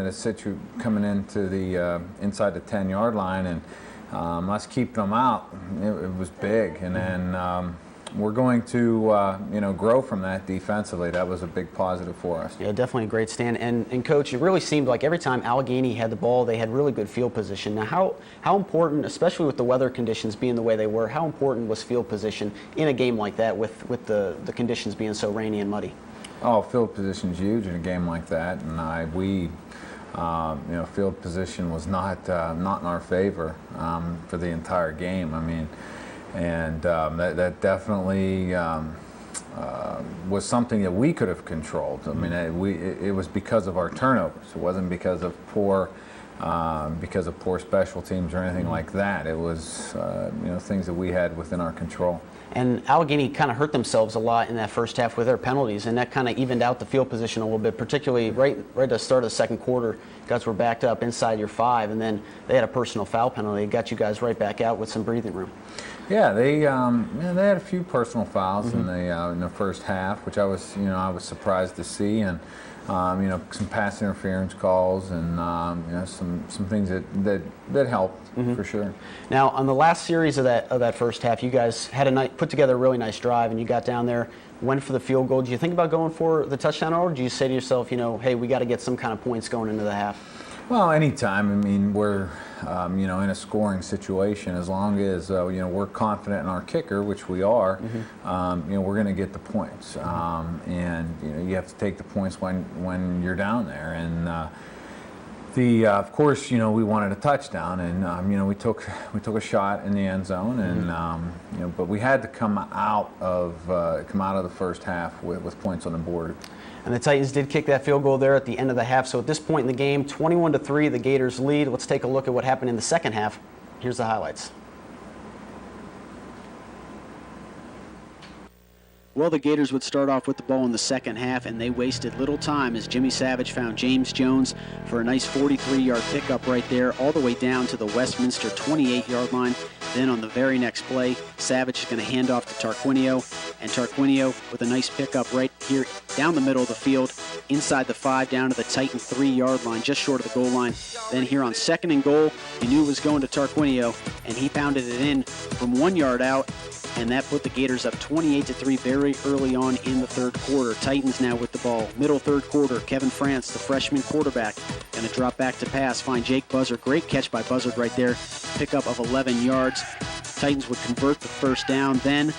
in a situ coming into the inside the 10-yard line, and us keeping them out, it was big. And then we're going to grow from that defensively. That was a big positive for us. Yeah, definitely a great stand. And Coach, it really seemed like every time Allegheny had the ball, they had really good field position. Now, how important, especially with the weather conditions being the way they were, how important was field position in a game like that with the conditions being so rainy and muddy? Oh, field position's huge in a game like that, and field position was not in our favor for the entire game. I mean, and that definitely was something that we could have controlled. I mean, it was because of our turnovers. It wasn't because of poor special teams or anything like that. It was things that we had within our control. And Allegheny kind of hurt themselves a lot in that first half with their penalties, and that kind of evened out the field position a little bit, particularly right at the start of the second quarter. Guys were backed up inside your 5, and then they had a personal foul penalty. It got you guys right back out with some breathing room. Yeah, they had a few personal fouls in the first half, which I was surprised to see, and some pass interference calls, and some things that helped for sure. Now, on the last series of that first half, you guys had put together a really nice drive, and you got down there, went for the field goal. Did you think about going for the touchdown, or did you say to yourself, hey, we got to get some kind of points going into the half? Well, anytime. I mean, we're in a scoring situation, as long as we're confident in our kicker, which we are, we're going to get the points. And you have to take the points when you're down there. And of course, we wanted a touchdown, and we took a shot in the end zone, and but we had to come out of the first half with points on the board. And the Titans did kick that field goal there at the end of the half. So at this point in the game, 21-3, the Gators lead. Let's take a look at what happened in the second half. Here's the highlights. Well, the Gators would start off with the ball in the second half, and they wasted little time as Jimmy Savage found James Jones for a nice 43-yard pickup right there, all the way down to the Westminster 28-yard line. Then on the very next play, Savage is going to hand off to Tarquinio, and Tarquinio with a nice pickup right here down the middle of the field, inside the 5, down to the Titan 3-yard line, just short of the goal line. Then here on 2nd and goal, you knew it was going to Tarquinio, and he pounded it in from 1 yard out, and that put the Gators up 28-3 very early on in the third quarter. Titans now with the ball. Middle third quarter, Kevin France, the freshman quarterback, going to drop back to pass, find Jake Buzzard. Great catch by Buzzard right there. Pickup of 11 yards. Titans would convert the first down. Then,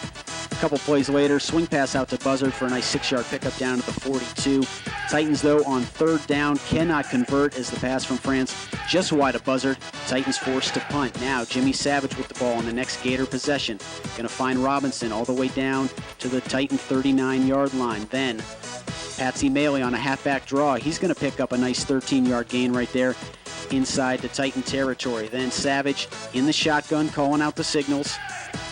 a couple plays later, swing pass out to Buzzard for a nice 6-yard pickup down to the 42. Titans, though, on third down, cannot convert as the pass from France just wide of Buzzard. Titans forced to punt. Now, Jimmy Savage with the ball on the next Gator possession. Going to find Robinson all the way down to the Titan 39-yard line. Then, Patsy Maley on a halfback draw. He's going to pick up a nice 13-yard gain right there inside the Titan territory. Then Savage in the shotgun calling out the signals.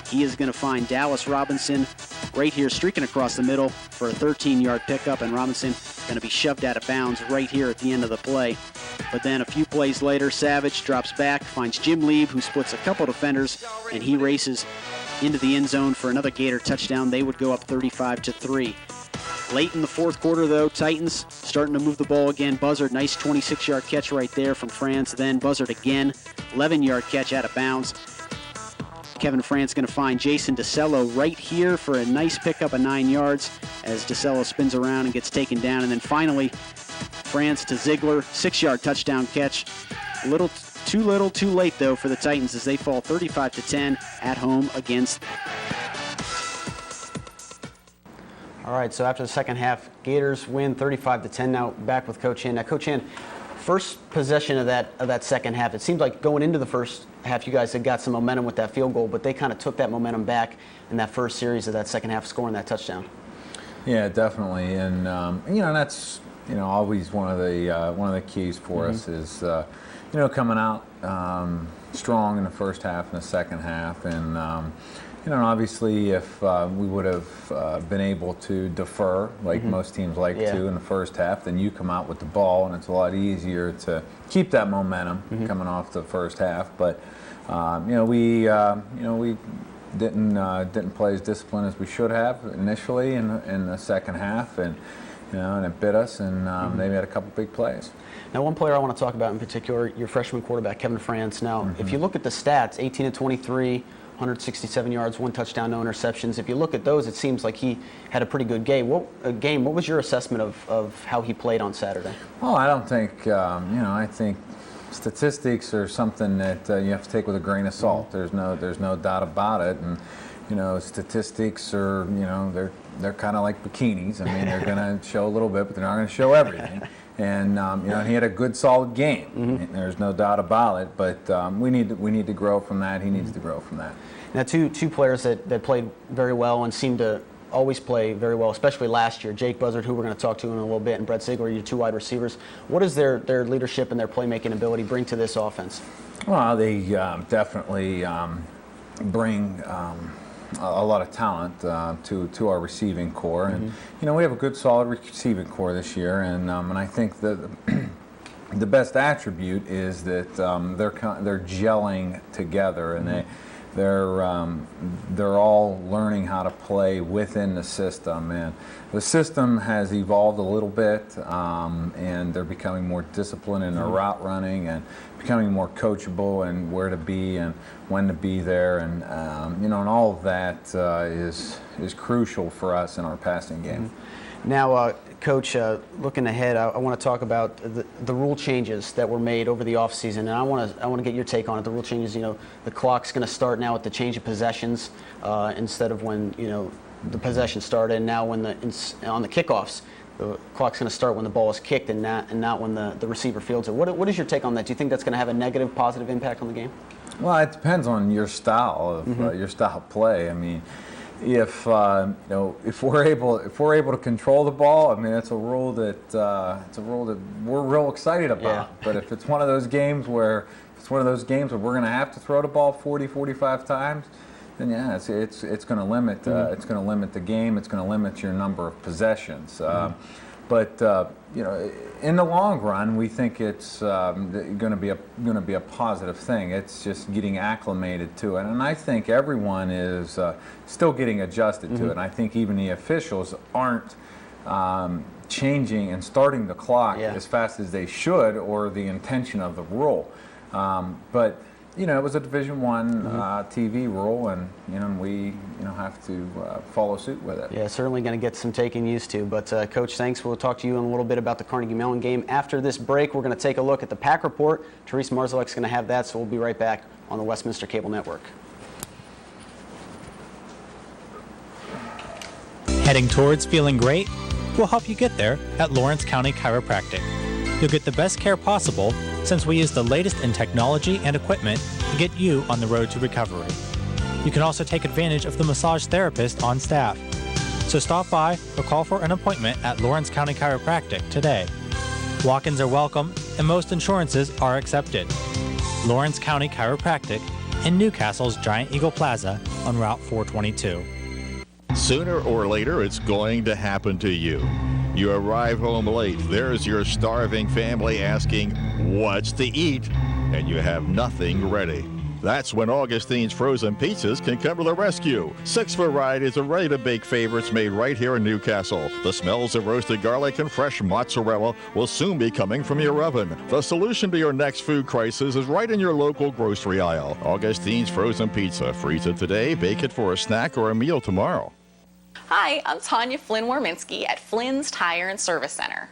He is going to find Dallas Robinson right here streaking across the middle for a 13-yard pickup, and Robinson going to be shoved out of bounds right here at the end of the play. But then a few plays later, Savage drops back, finds Jim Lieb, who splits a couple defenders, and he races into the end zone for another Gator touchdown. They would go up 35-3. Late in the fourth quarter, though, Titans starting to move the ball again. Buzzard, nice 26-yard catch right there from France. Then Buzzard again, 11-yard catch out of bounds. Kevin France going to find Jason DeCello right here for a nice pickup of 9 yards as DeCello spins around and gets taken down. And then finally, France to Ziegler, 6-yard touchdown catch. Too little, too late, though, for the Titans as they fall 35-10 at home against. All right, so after the second half, Gators win 35-10. Now back with Coach Hand. Now, Coach Hand, first possession of that second half, it seemed like going into the first half, you guys had got some momentum with that field goal, but they kind of took that momentum back in that first series of that second half, scoring that touchdown. Yeah, definitely, and that's always one of the keys for us is coming out strong in the first half and the second half, and obviously if we would have been able to defer like most teams like to in the first half, then you come out with the ball, and it's a lot easier to keep that momentum coming off the first half. But we didn't play as disciplined as we should have initially in the second half, and and it bit us, and they made a couple big plays. Now, one player I want to talk about in particular, your freshman quarterback, Kevin France. Now, if you look at the stats, 18 of 23, 167 yards, 1 touchdown, no interceptions. If you look at those, it seems like he had a pretty good game. What was your assessment of how he played on Saturday? Well, I don't think, I think statistics are something that you have to take with a grain of salt. There's no doubt about it. And, statistics are, they're kind of like bikinis. I mean, they're going to show a little bit, but they're not going to show everything. And he had a good, solid game. There's no doubt about it. But we need to grow from that. He needs to grow from that. Now, two players that played very well and seemed to always play very well, especially last year. Jake Buzzard, who we're going to talk to in a little bit, and Brett Ziegler, your 2 wide receivers. What does their leadership and their playmaking ability bring to this offense? Well, they definitely bring a lot of talent to our receiving core, and we have a good, solid receiving core this year, and I think that the best attribute is that they're gelling together, and they're all learning how to play within the system, and the system has evolved a little bit, and they're becoming more disciplined in their route running and becoming more coachable and where to be and when to be there, and and all of that is crucial for us in our passing game. Now, Coach, looking ahead, I want to talk about the rule changes that were made over the offseason, and I want to get your take on it. The rule changes, the clock's going to start now with the change of possessions instead of when the possession started, and now when on the kickoffs, the clock's going to start when the ball is kicked and not when the receiver fields it. What is your take on that? Do you think that's going to have a negative, positive impact on the game? Well, it depends on your style of play. I mean, if we're able to control the ball, I mean, it's a rule that we're real excited about. Yeah. But if it's one of those games where we're going to have to throw the ball 40, 45 times, then yeah, it's going to limit the game. It's going to limit your number of possessions. But in the long run, we think it's going to be a positive thing. It's just getting acclimated to it, and I think everyone is still getting adjusted to it. And I think even the officials aren't changing and starting the clock as fast as they should, or the intention of the rule. But it was a Division I TV rule, and we have to follow suit with it. Yeah, certainly going to get some taking used to. But Coach, thanks. We'll talk to you in a little bit about the Carnegie Mellon game. After this break, we're going to take a look at the Pack Report. Therese Marzalek's going to have that, so we'll be right back on the Westminster Cable Network. Heading towards feeling great? We'll help you get there at Lawrence County Chiropractic. You'll get the best care possible since we use the latest in technology and equipment to get you on the road to recovery. You can also take advantage of the massage therapist on staff. So stop by or call for an appointment at Lawrence County Chiropractic today. Walk-ins are welcome and most insurances are accepted. Lawrence County Chiropractic in Newcastle's Giant Eagle Plaza on Route 422. Sooner or later, it's going to happen to you. You arrive home late, there's your starving family asking, what's to eat? And you have nothing ready. That's when Augustine's Frozen Pizzas can come to the rescue. 6 varieties of ready-to-bake favorites made right here in Newcastle. The smells of roasted garlic and fresh mozzarella will soon be coming from your oven. The solution to your next food crisis is right in your local grocery aisle. Augustine's Frozen Pizza. Freeze it today, bake it for a snack or a meal tomorrow. Hi, I'm Tanya Flynn-Warminski at Flynn's Tire and Service Center.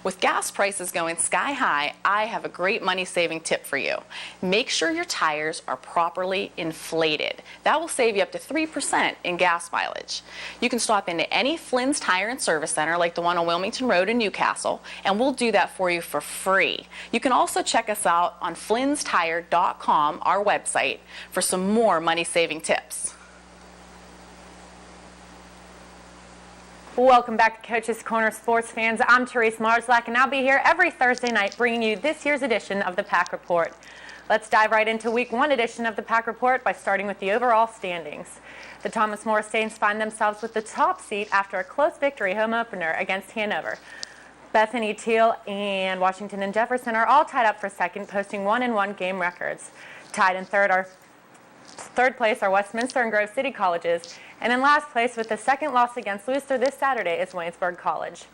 With gas prices going sky high, I have a great money-saving tip for you. Make sure your tires are properly inflated. That will save you up to 3% in gas mileage. You can stop into any Flynn's Tire and Service Center, like the one on Wilmington Road in Newcastle, and we'll do that for you for free. You can also check us out on flynnstire.com, our website, for some more money-saving tips. Welcome back to Coach's Corner, sports fans. I'm Therese Marzalek, and I'll be here every Thursday night bringing you this year's edition of the Pack Report. Let's dive right into Week 1 edition of the Pack Report by starting with the overall standings. The Thomas More Stains find themselves with the top seat after a close victory home opener against Hanover. Bethany, Teal, and Washington and Jefferson are all tied up for second, posting 1-1 game records. Tied in third place are Westminster and Grove City colleges, and in last place with the second loss against Worcester this Saturday is Waynesburg College.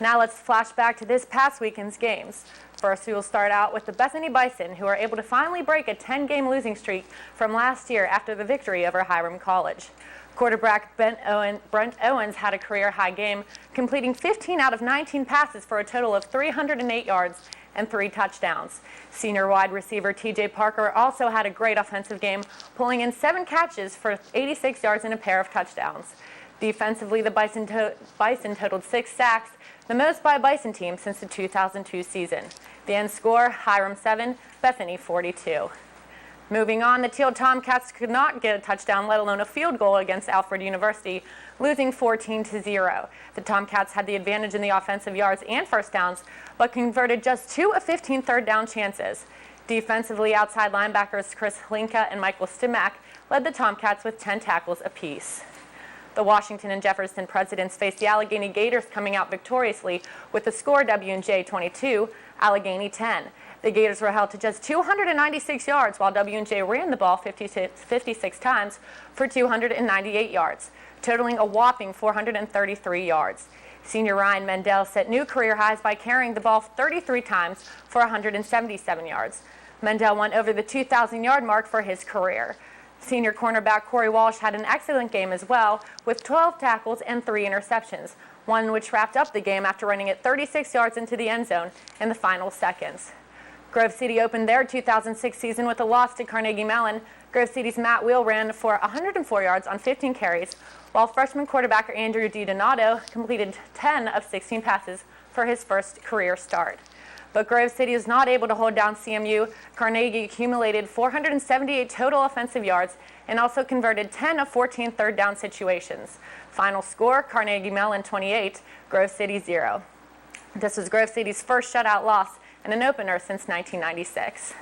Now let's flash back to this past weekend's games. First, we will start out with the Bethany Bison, who are able to finally break a 10-game losing streak from last year after the victory over Hiram College. Quarterback Brent Owens had a career-high game, completing 15 out of 19 passes for a total of 308 yards and 3 touchdowns. Senior wide receiver T.J. Parker also had a great offensive game, pulling in 7 catches for 86 yards and a pair of touchdowns. Defensively, the Bison totaled 6 sacks, the most by a Bison team since the 2002 season. The end score, Hiram 7, Bethany 42. Moving on, the Teal Tomcats could not get a touchdown, let alone a field goal against Alfred University, losing 14-0. The Tomcats had the advantage in the offensive yards and first downs, but converted just 2 of 15 third down chances. Defensively, outside linebackers Chris Hlinka and Michael Stimac led the Tomcats with 10 tackles apiece. The Washington and Jefferson Presidents faced the Allegheny Gators, coming out victoriously with the score W&J 22, Allegheny 10. The Gators were held to just 296 yards, while W&J ran the ball 56 times for 298 yards, totaling a whopping 433 yards. Senior Ryan Mendel set new career highs by carrying the ball 33 times for 177 yards. Mendel went over the 2,000-yard mark for his career. Senior cornerback Corey Walsh had an excellent game as well, with 12 tackles and 3 interceptions, one which wrapped up the game after running it 36 yards into the end zone in the final seconds. Grove City opened their 2006 season with a loss to Carnegie Mellon. Grove City's Matt Wheel ran for 104 yards on 15 carries, while freshman quarterback Andrew DiDonato completed 10 of 16 passes for his first career start. But Grove City was not able to hold down CMU. Carnegie accumulated 478 total offensive yards and also converted 10 of 14 third down situations. Final score, Carnegie Mellon 28, Grove City 0. This was Grove City's first shutout loss and an opener since 1996.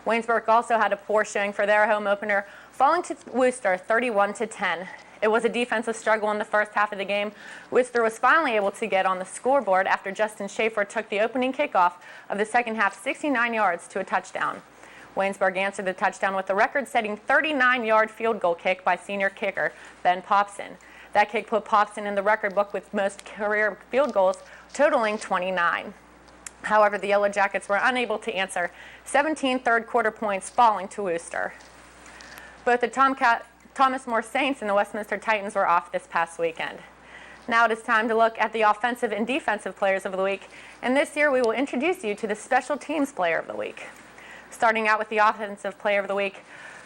Waynesburg also had a poor showing for their home opener, falling to Worcester 31-10. It was a defensive struggle in the first half of the game. Worcester was finally able to get on the scoreboard after Justin Schaefer took the opening kickoff of the second half 69 yards to a touchdown. Waynesburg answered the touchdown with a record-setting 39-yard field goal kick by senior kicker Ben Popson. That kick put Popson in the record book with most career field goals, totaling 29. However, the Yellow Jackets were unable to answer, 17 third-quarter points falling to Worcester. Both the Thomas More Saints and the Westminster Titans were off this past weekend. Now it is time to look at the offensive and defensive players of the week, and this year we will introduce you to the special teams player of the week. Starting out with the offensive player of the week,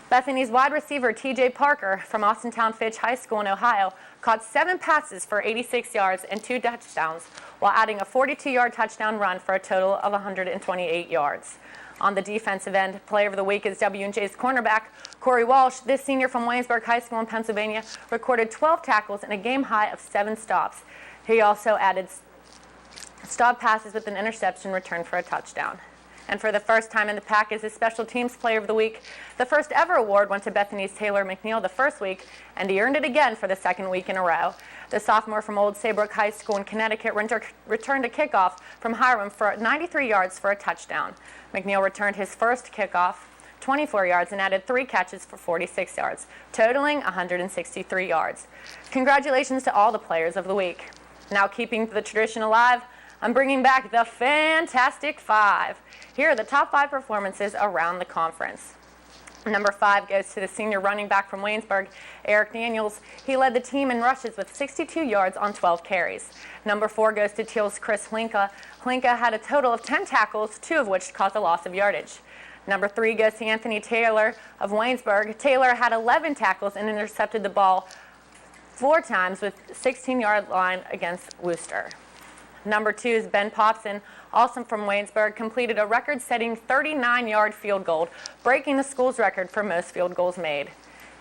Bethany's wide receiver T.J. Parker from Austintown Fitch High School in Ohio caught 7 passes for 86 yards and 2 touchdowns, while adding a 42-yard touchdown run for a total of 128 yards. On the defensive end, player of the week is W&J's cornerback Corey Walsh. This senior from Waynesburg High School in Pennsylvania recorded 12 tackles and a game high of 7 stops. He also added stop passes with an interception return for a touchdown. And for the first time in the pack is the Special Teams Player of the Week. The first ever award went to Bethany's Taylor McNeil the first week, and he earned it again for the second week in a row. The sophomore from Old Saybrook High School in Connecticut returned a kickoff from Hiram for 93 yards for a touchdown. McNeil returned his first kickoff 24 yards and added 3 catches for 46 yards, totaling 163 yards. Congratulations to all the players of the week. Now keeping the tradition alive, I'm bringing back the Fantastic Five. Here are the top 5 performances around the conference. Number 5 goes to the senior running back from Waynesburg, Eric Daniels. He led the team in rushes with 62 yards on 12 carries. Number 4 goes to Teal's Chris Hlinka. Hlinka had a total of 10 tackles, 2 of which caused a loss of yardage. Number 3 goes to Anthony Taylor of Waynesburg. Taylor had 11 tackles and intercepted the ball 4 times with 16-yard line against Worcester. Number 2 is Ben Popson, also from Waynesburg, completed a record-setting 39-yard field goal, breaking the school's record for most field goals made.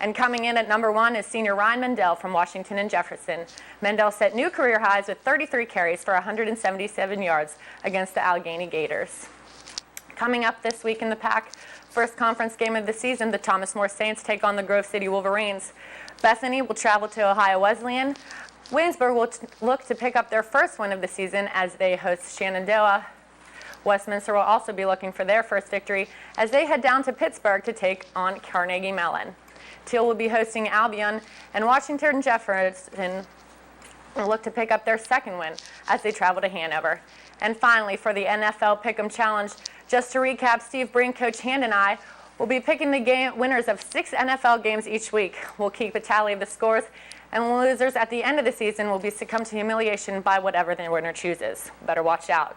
And coming in at number 1 is senior Ryan Mendel from Washington and Jefferson. Mendel set new career highs with 33 carries for 177 yards against the Allegheny Gators. Coming up this week in the pack, first conference game of the season, the Thomas More Saints take on the Grove City Wolverines. Bethany will travel to Ohio Wesleyan. Waynesburg will look to pick up their first win of the season as they host Shenandoah. Westminster will also be looking for their first victory as they head down to Pittsburgh to take on Carnegie Mellon. Teal will be hosting Albion, and Washington and Jefferson will look to pick up their second win as they travel to Hanover. And finally, for the NFL Pick'em Challenge, just to recap, Steve Brink, Coach Hand, and I will be picking the winners of 6 NFL games each week. We'll keep a tally of the scores, and losers at the end of the season will be succumb to humiliation by whatever the winner chooses. Better watch out.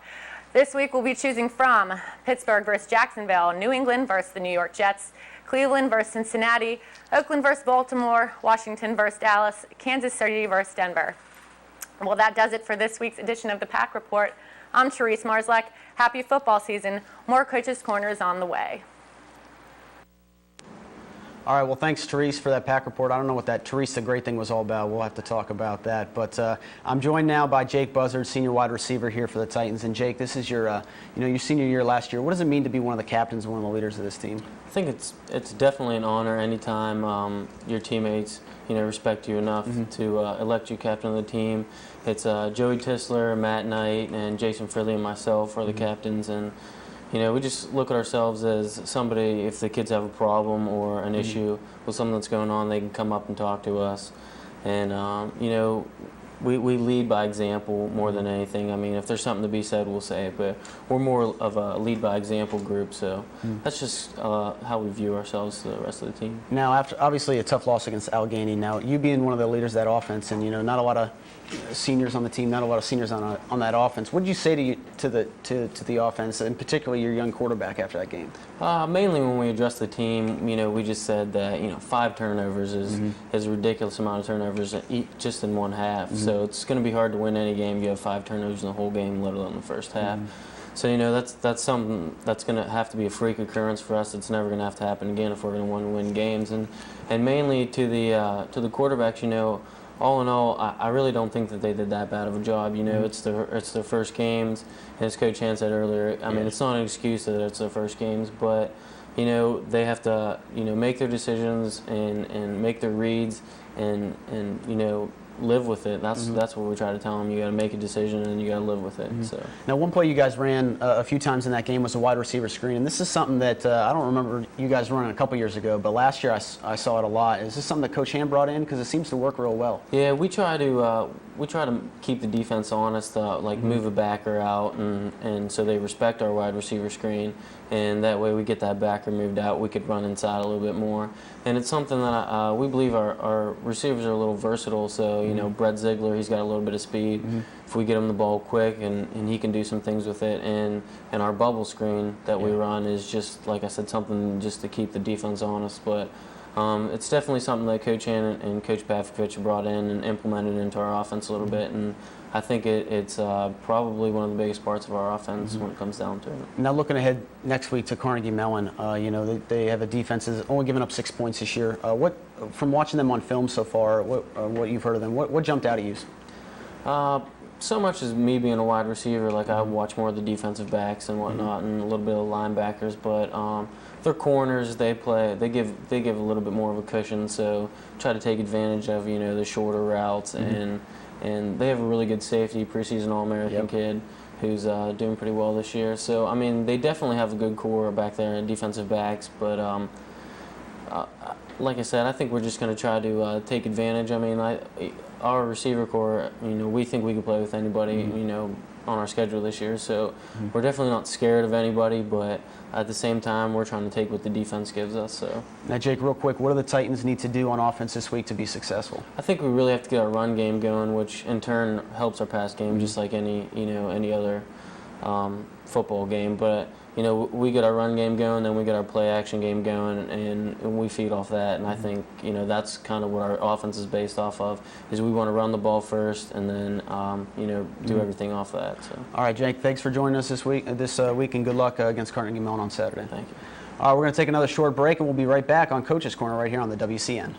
This week we'll be choosing from Pittsburgh versus Jacksonville, New England versus the New York Jets, Cleveland versus Cincinnati, Oakland versus Baltimore, Washington versus Dallas, Kansas City versus Denver. Well, that does it for this week's edition of the Pack Report. I'm Therese Marslak. Happy football season. More Coaches Corners on the way. All right, well, thanks, Therese, for that Pack Report. I don't know what that Therese the Great thing was all about. We'll have to talk about that. But I'm joined now by Jake Buzzard, senior wide receiver here for the Titans. And Jake, this is your, your senior year last year. What does it mean to be one of the captains and one of the leaders of this team? I think it's definitely an honor anytime your teammates respect you enough to elect you captain of the team. It's Joey Tisler, Matt Knight, and Jason Fridley and myself are the captains, and we just look at ourselves as somebody, if the kids have a problem or an issue with something that's going on, they can come up and talk to us. And, we lead by example more than anything. I mean, if there's something to be said, we'll say it, but we're more of a lead by example group, so that's just how we view ourselves to the rest of the team. Now, after obviously a tough loss against Allegheny, now you being one of the leaders of that offense, and not a lot of seniors on the team, not a lot of seniors on that offense. What did you say to the offense, and particularly your young quarterback, after that game? Mainly when we addressed the team, we just said that 5 turnovers is a ridiculous amount of turnovers just in one half. So it's going to be hard to win any game. You have 5 turnovers in the whole game, let alone the first half. So that's something that's going to have to be a freak occurrence for us. It's never going to have to happen again if we're going to want to win games. And mainly to the quarterbacks, all in all, I really don't think that they did that bad of a job. It's their first games, and as Coach Han said earlier, I mean, it's not an excuse that it's their first games, but they have to make their decisions and make their reads and live with it. That's what we try to tell them. You got to make a decision and you got to live with it. So now, one play you guys ran a few times in that game was a wide receiver screen, and this is something that I don't remember you guys running a couple years ago, but last year I saw it a lot. Is this something that Coach Han brought in, because it seems to work real well? Yeah, we try to keep the defense honest, move a backer out, and so they respect our wide receiver screen, and that way we get that backer moved out. We could run inside a little bit more, and it's something that we believe our receivers are a little versatile. So Brett Ziegler, he's got a little bit of speed. If we get him the ball quick, and he can do some things with it, and our bubble screen that we run is just, like I said, something just to keep the defense honest. But it's definitely something that Coach Han and Coach Pavkovich brought in and implemented into our offense a little bit, and I think it's probably one of the biggest parts of our offense when it comes down to it. Now, looking ahead next week to Carnegie Mellon, they have a defense that's only given up 6 points this year. From watching them on film so far, what you've heard of them, what jumped out at you? So much as me being a wide receiver, I watch more of the defensive backs and whatnot, and a little bit of linebackers, but their corners, they give a little bit more of a cushion, so try to take advantage of the shorter routes, and they have a really good safety, preseason All-American kid who's doing pretty well this year. So I mean, they definitely have a good core back there in defensive backs, but like I said, I think we're just going to try to take advantage. I mean, our receiver core, we think we can play with anybody, on our schedule this year. So we're definitely not scared of anybody, but at the same time, we're trying to take what the defense gives us. So now, Jake, real quick, what do the Titans need to do on offense this week to be successful? I think we really have to get our run game going, which in turn helps our pass game, just like any other football game. But we get our run game going, then we get our play action game going, and we feed off that. And I think that's kind of what our offense is based off of. Is we want to run the ball first, and then do everything off that. So. All right, Jake, thanks for joining us this week, and good luck against Carnegie Mellon on Saturday. Thank you. All right, we're going to take another short break, and we'll be right back on Coach's Corner right here on the WCN.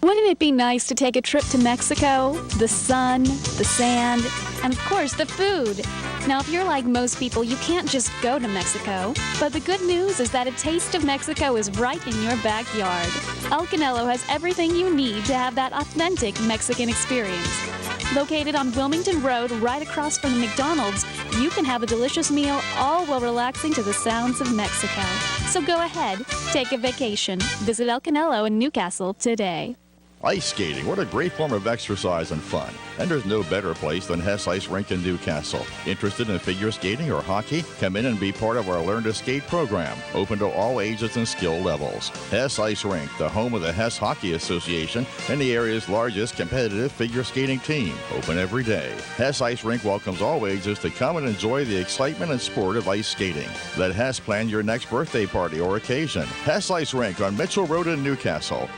Wouldn't it be nice to take a trip to Mexico? The sun, the sand, and of course the food. Now, if you're like most people, you can't just go to Mexico. But the good news is that a taste of Mexico is right in your backyard. El Canelo has everything you need to have that authentic Mexican experience. Located on Wilmington Road, right across from the McDonald's, you can have a delicious meal all while relaxing to the sounds of Mexico. So go ahead, take a vacation. Visit El Canelo in Newcastle today. Ice skating, what a great form of exercise and fun. And there's no better place than Hess Ice Rink in Newcastle. Interested in figure skating or hockey? Come in and be part of our Learn to Skate program, open to all ages and skill levels. Hess Ice Rink, the home of the Hess Hockey Association and the area's largest competitive figure skating team, open every day. Hess Ice Rink welcomes all ages to come and enjoy the excitement and sport of ice skating. Let Hess plan your next birthday party or occasion. Hess Ice Rink on Mitchell Road in Newcastle.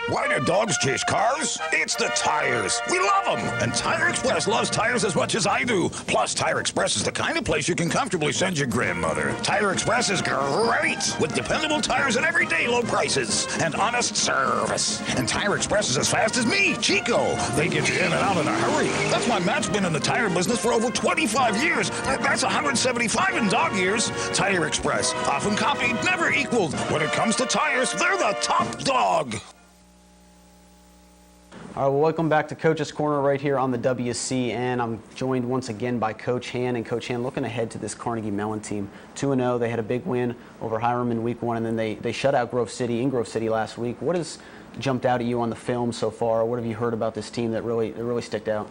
Why do dogs chase cars? It's the tires. We love them. And Tire Express loves tires as much as I do. Plus, Tire Express is the kind of place you can comfortably send your grandmother. Tire Express is great, with dependable tires and everyday low prices and honest service. And Tire Express is as fast as me, Chico. They get you in and out in a hurry. That's why Matt's been in the tire business for over 25 years. That's 175 in dog years. Tire Express, often copied, never equaled. When it comes to tires, they're the top dog. All right, well, welcome back to Coach's Corner right here on the WC, and I'm joined once again by Coach Han. And Coach Han, looking ahead to this Carnegie Mellon team, 2-0. They had a big win over Hiram in week 1, and then they shut out Grove City last week. What has jumped out at you on the film so far? What have you heard about this team that really sticked out?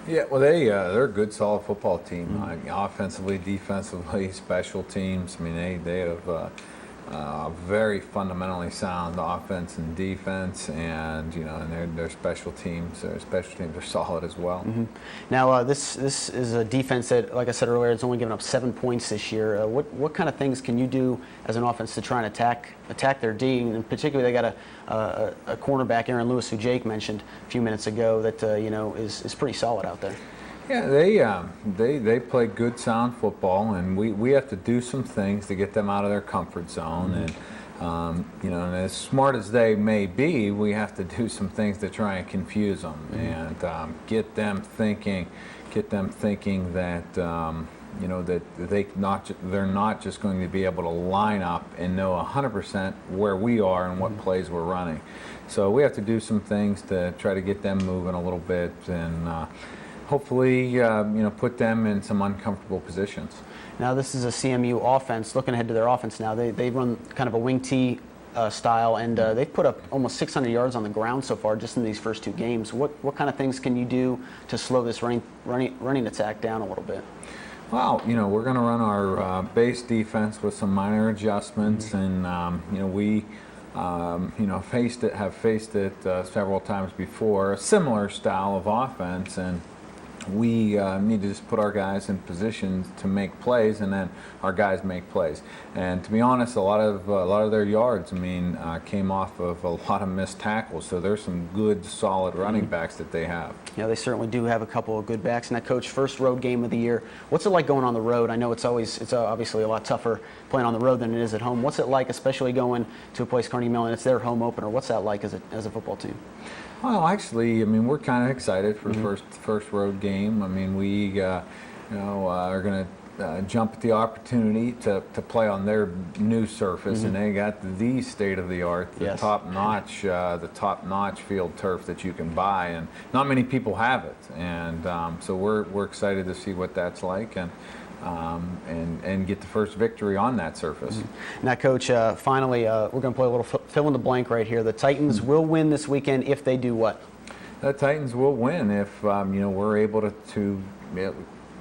Yeah, well, they're a good, solid football team, offensively, defensively, special teams. I mean, they have very fundamentally sound offense and defense, and and their special teams are solid as well. Mm-hmm. Now this is a defense that, like I said earlier, it's only given up 7 points this year. What kind of things can you do as an offense to try and attack their D? And particularly, they got a cornerback, Aaron Lewis, who Jake mentioned a few minutes ago, that is pretty solid out there. Yeah, they play good, sound football, and we have to do some things to get them out of their comfort zone. And and as smart as they may be, we have to do some things to try and confuse them and get them thinking that that they're not just going to be able to line up and know 100% where we are and what plays we're running. So we have to do some things to try to get them moving a little bit and. Hopefully, put them in some uncomfortable positions. Now, this is a CMU offense. Looking ahead to their offense now, they run kind of a wing T style, and they've put up almost 600 yards on the ground so far just in these first 2 games. What kind of things can you do to slow this running attack down a little bit? Well, we're going to run our base defense with some minor adjustments, and we. Have faced it several times before, a similar style of offense, and we need to just put our guys in positions to make plays, and then our guys make plays. And to be honest, a lot of their yards, came off of a lot of missed tackles. So there's some good, solid running backs that they have. Yeah, they certainly do have a couple of good backs. And that, Coach, first road game of the year. What's it like going on the road? I know it's obviously a lot tougher playing on the road than it is at home. What's it like, especially going to a place, Carnegie Mellon? It's their home opener. What's that like as a football team? Well, actually, we're kind of excited for the first road game. We, are going to jump at the opportunity to play on their new surface, and they got the state of the art, the top-notch field turf that you can buy, and not many people have it. And so we're excited to see what that's like, and get the first victory on that surface. Now, Coach, finally, we're going to play a little fill in the blank right here. The Titans will win this weekend if they do what? The Titans will win if we're able to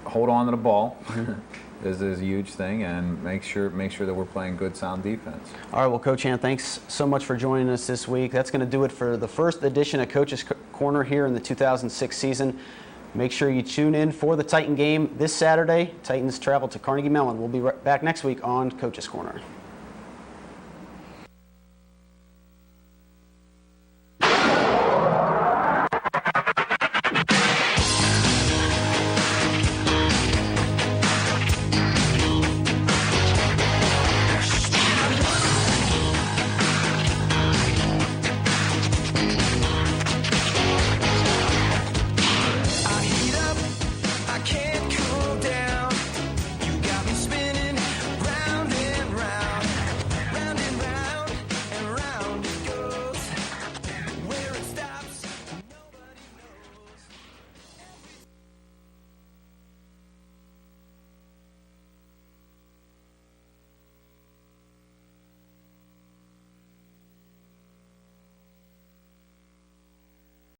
hold on to the ball. This is a huge thing, and make sure that we're playing good, sound defense. All right, well, Coach Han, thanks so much for joining us this week. That's going to do it for the first edition of Coach's Corner here in the 2006 season. Make sure you tune in for the Titan game this Saturday. Titans travel to Carnegie Mellon. We'll be back next week on Coach's Corner.